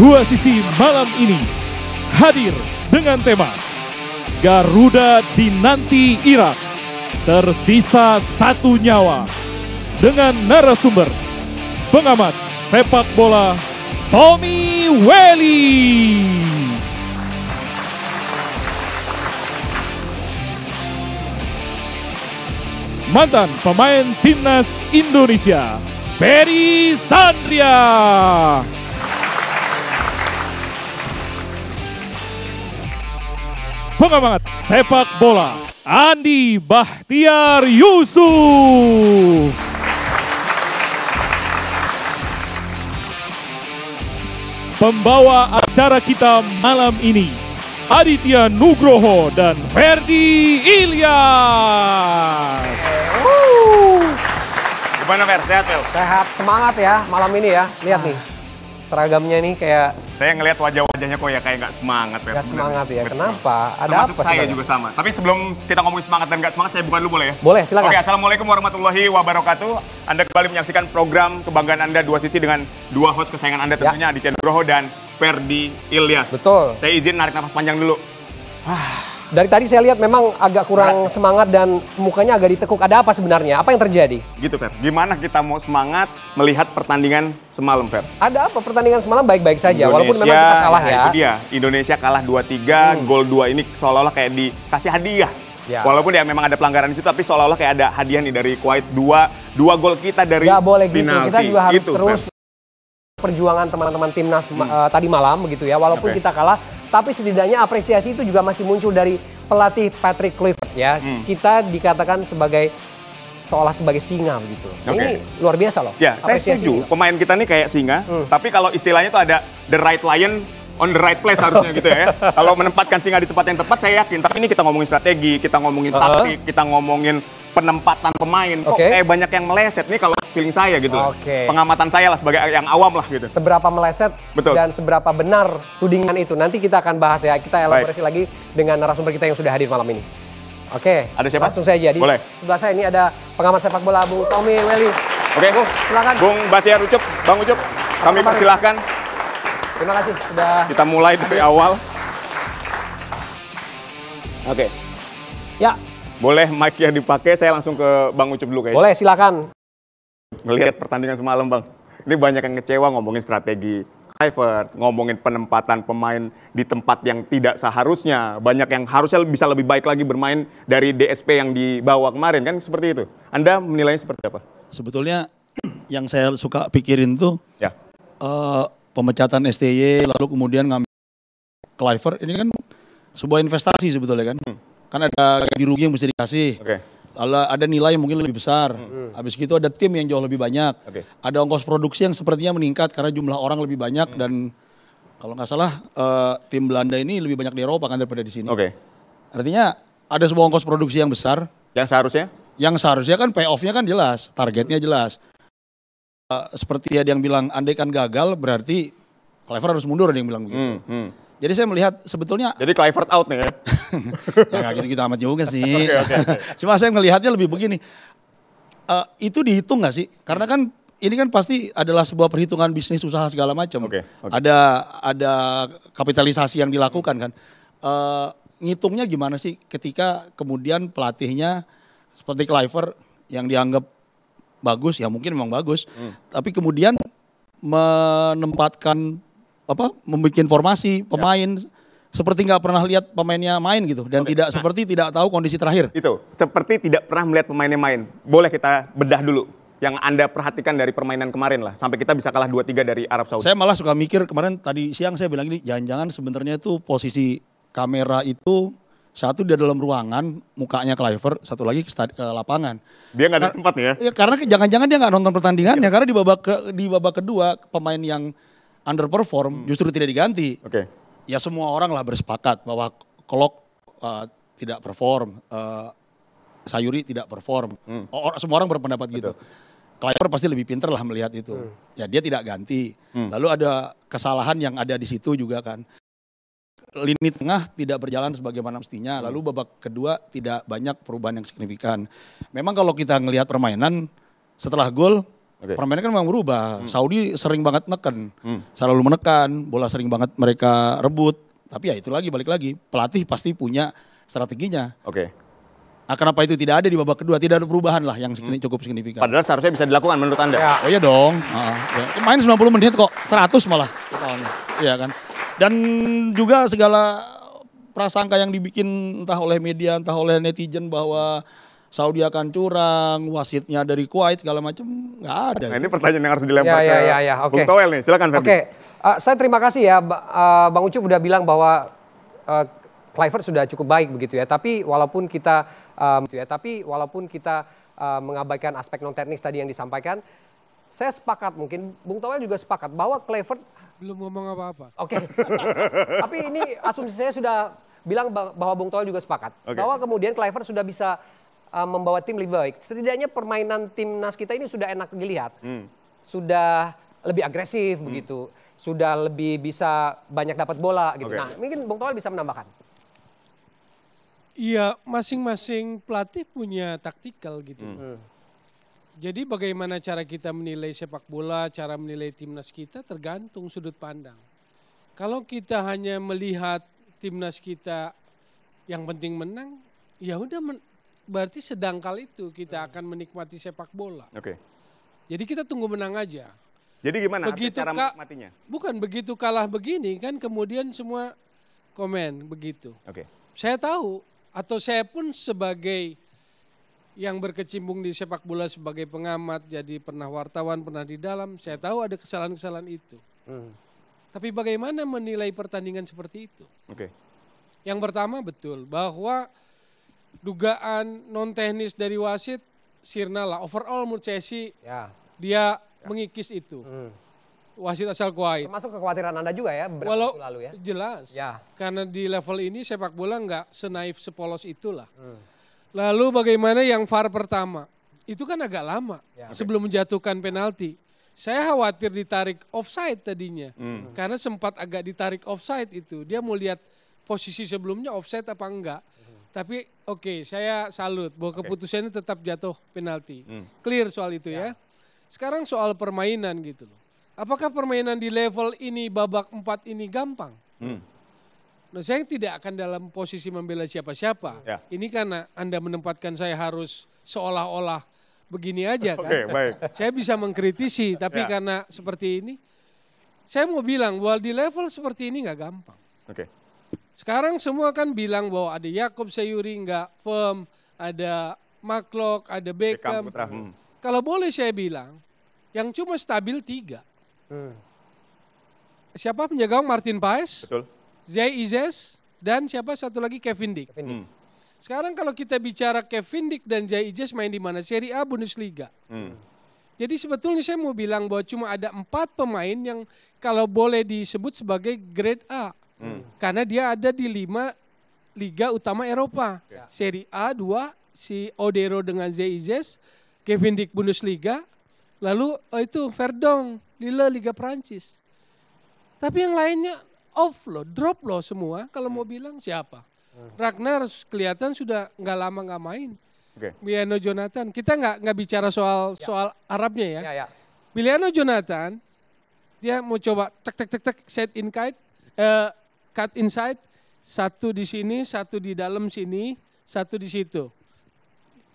Dua sisi malam ini hadir dengan tema Garuda dinanti Irak, tersisa satu nyawa, dengan narasumber pengamat sepak bola Tommy Welly. Mantan pemain timnas Indonesia Ferry Sandria. Pengamat sepak bola Andi Bahtiar Yusuf. Pembawa acara kita malam ini Aditya Nugroho dan Ferdi Ilyas. Gimana Fer? Sehat Fel? Sehat, semangat ya malam ini ya. Lihat nih, seragamnya nih kayak... Saya ngelihat wajah-wajahnya kok ya kayak nggak semangat Fer. Nggak semangat ya, Betul. kenapa? Ada termasuk apa saya sebenarnya? juga sama. Tapi sebelum kita ngomongin semangat dan nggak semangat, saya buka dulu boleh ya? Boleh, silakan. Oke, Assalamualaikum warahmatullahi wabarakatuh. Anda kembali menyaksikan program Kebanggaan Anda Dua Sisi dengan dua host kesayangan Anda tentunya, Aditya Nugroho dan Ferdi Ilyas. Betul. Saya izin narik nafas panjang dulu. Dari tadi saya lihat memang agak kurang semangat dan mukanya agak ditekuk. Ada apa sebenarnya? Apa yang terjadi? Gitu Fer, gimana kita mau semangat melihat pertandingan semalam Fer? Ada apa? Pertandingan semalam baik-baik saja, walaupun memang kita kalah ya. Itu dia, Indonesia kalah 2-3, gol 2 ini seolah-olah kayak dikasih hadiah. Ya. Walaupun ya memang ada pelanggaran di situ, tapi seolah-olah kayak ada hadiah nih dari Kuwait, dua gol kita dari Nggak boleh gitu, penalti. kita juga harus Gitu, terus Fer. perjuangan teman-teman timnas tadi malam begitu ya. Walaupun Oke. kita kalah, tapi setidaknya apresiasi itu juga masih muncul dari pelatih Patrick Kluivert ya. Kita dikatakan sebagai seolah sebagai singa begitu. Nah, Oke. ini luar biasa loh. Ya, saya apresiasi setuju. ini. Pemain kita nih kayak singa, tapi kalau istilahnya tuh ada the right lion on the right place harusnya gitu ya. Kalau menempatkan singa di tempat yang tepat, saya yakin. Tapi ini kita ngomongin strategi, kita ngomongin taktik, kita ngomongin penempatan pemain. Kok Oke. kayak banyak yang meleset nih kalau feeling saya gitu. Oke. Pengamatan saya lah sebagai yang awam lah gitu. Seberapa meleset Betul. dan seberapa benar tudingan itu. Nanti kita akan bahas ya. Kita elaborasi lagi dengan narasumber kita yang sudah hadir malam ini. Oke. Ada siapa? Langsung saja. Di Boleh. sebelah saya ini ada pengamat sepak bola Bung Tommy Welly. Oke, Bung, silakan. Bung Bahtiar Ucup, Bang Ucup, kami kabar? persilahkan. Terima kasih sudah. Kita mulai dari awal. Oke, Ya, boleh mic-nya dipakai, saya langsung ke Bang Ucup dulu kayaknya. boleh silakan. Ngelihat pertandingan semalam Bang, ini banyak yang kecewa ngomongin strategi Kluivert, ngomongin penempatan pemain di tempat yang tidak seharusnya, banyak yang harusnya bisa lebih baik lagi bermain dari DSP yang dibawa kemarin, kan seperti itu. Anda menilainya seperti apa? Sebetulnya yang saya suka pikirin tuh Ya, pemecatan STY lalu kemudian ngambil Kluivert, ini kan sebuah investasi sebetulnya kan. Kan ada gaji rugi yang mesti dikasih. oke. Lalu ada nilai yang mungkin lebih besar. Habis itu ada tim yang jauh lebih banyak. Oke. Ada ongkos produksi yang sepertinya meningkat karena jumlah orang lebih banyak dan kalau nggak salah tim Belanda ini lebih banyak di Eropa kan daripada di sini. Oke. Artinya ada sebuah ongkos produksi yang besar Yang seharusnya? yang seharusnya kan payoff-nya kan jelas, targetnya jelas. Seperti ada yang bilang andai kan gagal berarti Kluivert harus mundur, ada yang bilang begitu. Jadi saya melihat sebetulnya Jadi Kluivert out nih ya? ya nggak gitu-gitu amat juga sih. Oke. Cuma saya melihatnya lebih begini, itu dihitung nggak sih? Karena kan ini kan pasti adalah sebuah perhitungan bisnis usaha segala macam. Oke. Ada kapitalisasi yang dilakukan kan. Ngitungnya gimana sih ketika kemudian pelatihnya seperti Kluivert yang dianggap bagus, ya mungkin memang bagus, tapi kemudian menempatkan membuat formasi pemain seperti nggak pernah lihat pemainnya main gitu dan seperti tidak tahu kondisi terakhir. Itu, seperti tidak pernah melihat pemainnya main. Boleh kita bedah dulu yang Anda perhatikan dari permainan kemarin lah, sampai kita bisa kalah 2-3 dari Arab Saudi. Saya malah suka mikir kemarin tadi siang saya bilang ini jangan-jangan sebenarnya itu posisi kamera itu satu di dalam ruangan mukanya Kluivert, satu lagi ke lapangan. Dia nggak ada tempat nih ya? Ya, karena jangan-jangan dia nggak nonton pertandingannya karena di babak kedua pemain yang underperform justru tidak diganti. Oke. Ya semua orang lah bersepakat bahwa Klok tidak perform, Sayuri tidak perform. Semua orang berpendapat gitu. Kluivert pasti lebih pinter lah melihat itu. Ya dia tidak ganti. Lalu ada kesalahan yang ada di situ juga kan. Lini tengah tidak berjalan sebagaimana mestinya. Lalu babak kedua tidak banyak perubahan yang signifikan. Memang kalau kita ngelihat permainan setelah gol Oke. Permainan kan memang berubah. Saudi sering banget neken, selalu menekan, bola sering banget mereka rebut. Tapi ya itu lagi, balik lagi, pelatih pasti punya strateginya. Oke. Nah, kenapa itu tidak ada di babak kedua? Tidak ada perubahan lah yang cukup signifikan. Padahal seharusnya bisa dilakukan menurut Anda. Ya. Oh iya dong. Ya. Main 90 menit kok, 100 malah. Iya kan. Dan juga segala prasangka yang dibikin entah oleh media, entah oleh netizen bahwa Saudi akan curang, wasitnya dari Kuwait segala macam, nggak ada. Nah, ini pertanyaan yang harus dilempar Ya, ke oke. Bung Toel nih. Silakan Ferdi. Oke, saya terima kasih ya, Bang Ucup udah bilang bahwa Kluivert sudah cukup baik begitu ya. Tapi walaupun kita mengabaikan aspek non teknis tadi yang disampaikan, saya sepakat, mungkin Bung Toel juga sepakat bahwa Kluivert Belum ngomong apa-apa. Oke. Tapi ini asumsi saya sudah bilang bahwa Bung Toel juga sepakat. Oke. Bahwa kemudian Kluivert sudah bisa membawa tim lebih baik. Setidaknya permainan timnas kita ini sudah enak dilihat. Sudah lebih agresif begitu. Sudah lebih bisa banyak dapat bola gitu. Oke. Nah, mungkin Bung Toel bisa menambahkan. Iya, masing-masing pelatih punya taktikal gitu. Jadi bagaimana cara kita menilai sepak bola, cara menilai timnas kita tergantung sudut pandang. Kalau kita hanya melihat timnas kita yang penting menang, ya udah berarti sedangkal itu kita akan menikmati sepak bola. Oke. Jadi kita tunggu menang aja. Jadi gimana Begitu cara menikmatinya? Bukan begitu kalah begini kan kemudian semua komen begitu. Oke. Saya tahu atau saya pun sebagai yang berkecimpung di sepak bola sebagai pengamat, jadi pernah wartawan, pernah di dalam, saya tahu ada kesalahan-kesalahan itu. Tapi bagaimana menilai pertandingan seperti itu? Oke. Yang pertama betul bahwa dugaan non teknis dari wasit sirna lah. Overall menurut saya sih dia mengikis itu. Wasit asal Kuwait. Termasuk kekhawatiran Anda juga ya beberapa waktu lalu ya. Jelas. Ya. Karena di level ini sepak bola nggak senaif sepolos itulah. Lalu bagaimana yang VAR pertama? Itu kan agak lama sebelum menjatuhkan penalti. Saya khawatir ditarik offside tadinya. Karena sempat agak ditarik offside itu. Dia mau lihat posisi sebelumnya offside apa enggak. Tapi oke, saya salut bahwa keputusannya tetap jatuh penalti. Clear soal itu ya. Sekarang soal permainan gitu loh. Apakah permainan di level ini babak 4 ini gampang? Nah, saya tidak akan dalam posisi membela siapa-siapa. Ya. Ini karena Anda menempatkan saya harus seolah-olah begini aja kan. Oke, baik. Saya bisa mengkritisi, tapi Ya. karena seperti ini, saya mau bilang bahwa di level seperti ini nggak gampang. Oke. Sekarang semua kan bilang bahwa ada Yakob Sayuri nggak firm, ada Mark, ada Beckham Beckham. Putra. Kalau boleh saya bilang, yang cuma stabil 3. Siapa penjaga gawang? Martin Paes, Betul. Zai Izes, dan siapa satu lagi Kevin Dick. Sekarang kalau kita bicara Kevin Dick dan Zai Izes main di mana? Serie A Bundesliga. Jadi sebetulnya saya mau bilang bahwa cuma ada 4 pemain yang kalau boleh disebut sebagai grade A. Karena dia ada di 5 liga utama Eropa. Serie A 2, si Odero dengan Zai Izes, Kevin Dick Bundesliga, lalu itu Verdong, Lille Liga Prancis. Tapi yang lainnya off loh, drop loh semua. Kalau mau bilang siapa? Ragnar kelihatan sudah nggak lama nggak main. Miliano Jonathan, kita nggak bicara soal Arabnya ya. Miliano Jonathan, dia mau coba tek set in kite, cut inside, satu di sini, satu di dalam sini, satu di situ.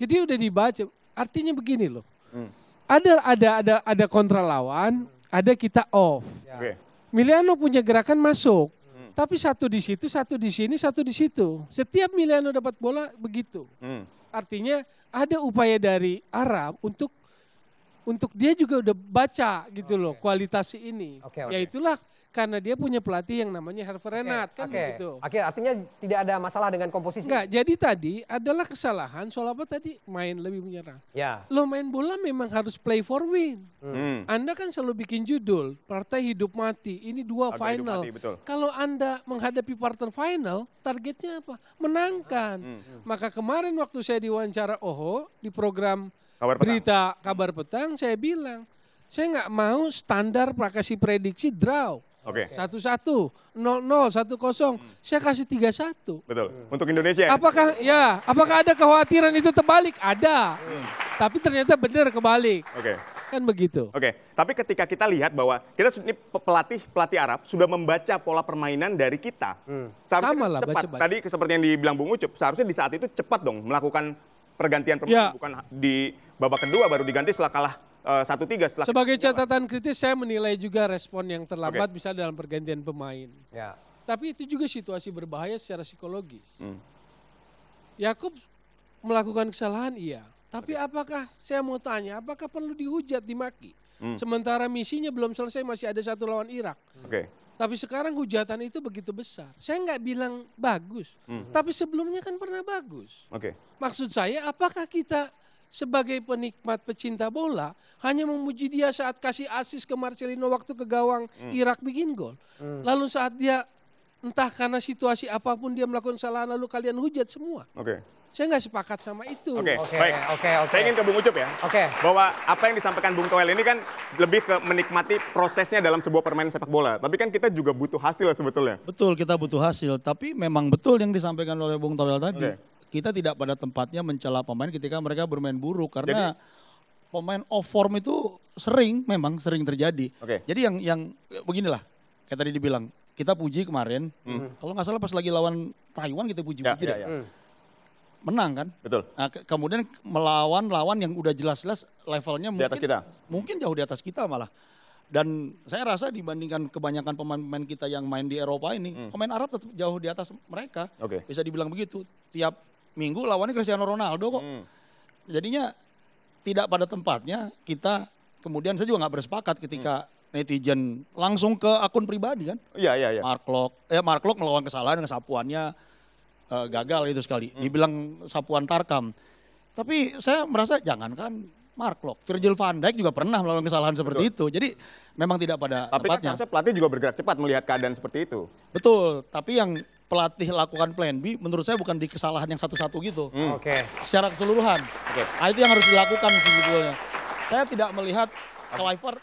Jadi udah dibaca. Artinya begini loh. Ada kontra lawan, ada kita off. Miliano punya gerakan masuk, tapi satu di situ, satu di sini, satu di situ. Setiap Miliano dapat bola begitu. Artinya ada upaya dari Arab untuk dia juga udah baca gitu loh kualitas ini. Ya itulah karena dia punya pelatih yang namanya Hervé Renard kan begitu. Artinya tidak ada masalah dengan komposisi. Enggak, jadi tadi adalah kesalahan soal apa tadi? Main lebih menyerang. Lo main bola memang harus play for win. Anda kan selalu bikin judul, partai hidup mati, ini 2 final. Kalau Anda menghadapi partai final, targetnya apa? Menangkan. Maka kemarin waktu saya diwawancara di program berita Kabar Petang, saya bilang, saya nggak mau standar kasih prediksi draw. 1-1, 0-0, 1-0. Saya kasih 3-1. Betul. Untuk Indonesia. Apakah ada kekhawatiran itu terbalik? Ada. Tapi ternyata benar kebalik. Kan begitu. Oke, tapi ketika kita lihat bahwa ini pelatih Arab sudah membaca pola permainan dari kita. Seharusnya Sama lah, cepat. baca-baca. Tadi seperti yang dibilang Bung Ucup, seharusnya di saat itu cepat dong melakukan pergantian pemain, Ya. bukan di babak kedua baru diganti setelah kalah 1-3 setelah Sebagai kita kalah. catatan kritis saya menilai juga respon yang terlambat bisa dalam pergantian pemain. Ya. Tapi itu juga situasi berbahaya secara psikologis. Yakub melakukan kesalahan iya. Tapi apakah, saya mau tanya, apakah perlu dihujat, dimaki? Sementara misinya belum selesai, masih ada 1 lawan Irak. Oke. Tapi sekarang hujatan itu begitu besar. Saya nggak bilang bagus, tapi sebelumnya kan pernah bagus. Oke. Maksud saya, apakah kita sebagai penikmat pecinta bola hanya memuji dia saat kasih asis ke Marcelino waktu ke gawang Irak bikin gol. Lalu saat dia entah karena situasi apapun dia melakukan kesalahan lalu kalian hujat semua. Oke. Saya nggak sepakat sama itu. Oke, Oke, baik. oke. Saya ingin ke Bung Ucup ya. Oke. Bahwa apa yang disampaikan Bung Toel ini kan lebih ke menikmati prosesnya dalam sebuah permainan sepak bola. Tapi kan kita juga butuh hasil sebetulnya. Betul, kita butuh hasil. Tapi memang betul yang disampaikan oleh Bung Toel tadi. Oke. Kita tidak pada tempatnya mencela pemain ketika mereka bermain buruk. Karena pemain off form itu memang sering terjadi. Oke. Jadi yang beginilah, kayak tadi dibilang, kita puji kemarin. Kalau nggak salah pas lagi lawan Taiwan kita puji-puji Ya, deh. ya. Menang kan? Betul. Nah, kemudian melawan lawan yang udah jelas-jelas levelnya Di atas kita. mungkin jauh di atas kita malah. Dan saya rasa dibandingkan kebanyakan pemain-pemain kita yang main di Eropa ini, pemain Arab tetap jauh di atas mereka. Oke. Bisa dibilang begitu. Tiap minggu lawannya Cristiano Ronaldo kok. Jadinya tidak pada tempatnya kita, kemudian saya juga nggak bersepakat ketika netizen langsung ke akun pribadi kan. Iya, iya, iya. Mark Locke melakukan kesalahan dengan sapuannya gagal itu sekali. Dibilang sapuan Tarkam. Tapi saya merasa jangankan Mark Locke, Virgil van Dijk juga pernah melakukan kesalahan seperti itu. Jadi memang tidak pada Tapi kan tempatnya. seharusnya pelatih juga bergerak cepat melihat keadaan seperti itu. Betul, tapi yang pelatih lakukan plan B menurut saya bukan di kesalahan yang satu-satu gitu. Oke. Secara keseluruhan. Oke. Nah, itu yang harus dilakukan sebetulnya. Saya tidak melihat Kluivert